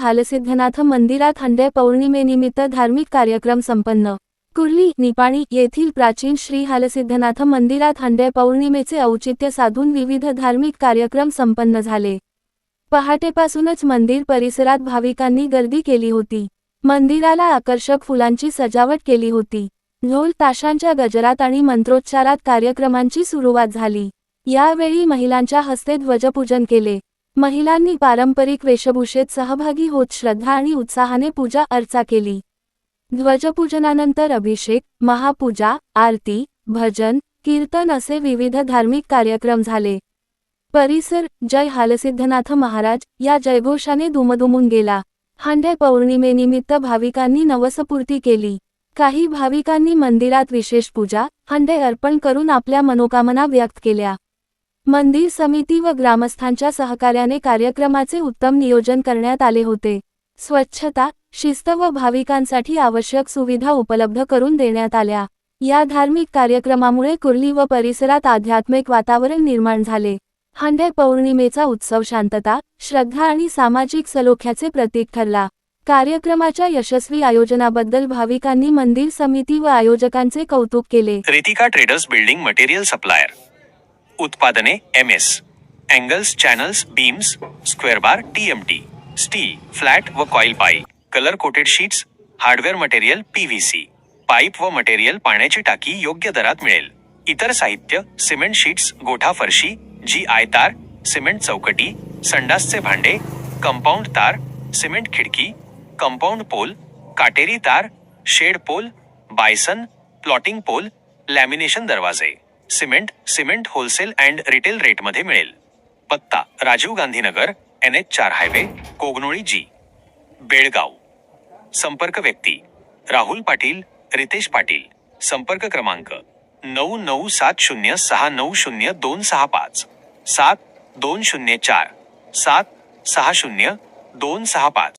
हालसिद्धनाथ मंदिरात हंडे पौर्णिमेनिमित्त धार्मिक कार्यक्रम संपन्न। कुर्ली, निपाणी येथील प्राचीन श्री हालसिद्धनाथ मंदिरात हंडे पौर्णिमेचे औचित्य साधून विविध धार्मिक कार्यक्रम संपन्न झाले। पहाटेपासूनच मंदिर परिसरात भाविकांनी गर्दी केली होती। मंदिराला आकर्षक फुलांची सजावट केली होती। ढोल ताशांच्या गजरात आणि मंत्रोच्चारात कार्यक्रमांची सुरुवात झाली। यावेळी महिलांच्या हस्ते ध्वजपूजन केले। महिलांनी पारंपरिक वेशभूषेत सहभागी होत श्रद्धा आणि उत्साहाने पूजा अर्चा केली। ध्वजपूजनानंतर अभिषेक, महापूजा, आरती, भजन, कीर्तन असे विविध धार्मिक कार्यक्रम झाले। परिसर जय हालसिद्धनाथ महाराज या जयघोषाने दुमदुमून गेला। हंडे पौर्णिमेनिमित्त भाविकांनी नवसपूर्ती केली। काही भाविकांनी मंदिरात विशेष पूजा, हंडे अर्पण करून आपल्या मनोकामना व्यक्त केल्या। मंदिर समिती व ग्रामस्थांच्या सहकार्याने कार्यक्रमाचे उत्तम नियोजन करण्यात आले होते। स्वच्छता, शिस्त व भाविकांसाठी आवश्यक सुविधा उपलब्ध करून देण्यात आल्या। या धार्मिक कार्यक्रमामुळे कुर्ली व परिसरात आध्यात्मिक वातावरण निर्माण झाले। हंडे पौर्णिमेचा उत्सव शांतता, श्रद्धा आणि सामाजिक सलोख्याचे प्रतीक ठरला। कार्यक्रमाच्या यशस्वी आयोजनाबद्दल भाविकांनी मंदिर समिती व आयोजकांचे कौतुक केले। Ritika traders building material supplier. उत्पादने MS, angles, channels, beams, square bar, TMT, steel, flat व coil pipe, colour coated sheets, hardware material PVC, pipe व मटेरियल पाण्याची टाकी योग्य दरात मिळेल। इतर साहित्य सिमेंट शीट्स, गोठा फरशी, GI तार, सिमेंट चौकटी, संडासचे भांडे, कंपाऊंड तार, सिमेंट खिडकी, कंपाऊंड पोल, काटेरी तार, shed pole, bison, plotting pole, lamination दरवाजे, सिमेंट होलसेल अँड रिटेल रेटमध्ये मिळेल। पत्ता Rajiv Gandhi Nagar, NH4 highway, Kognoli G, Belgaum. संपर्क व्यक्ती राहुल पाटील, रितेश पाटील। संपर्क क्रमांक 9970690265 7204 7600265।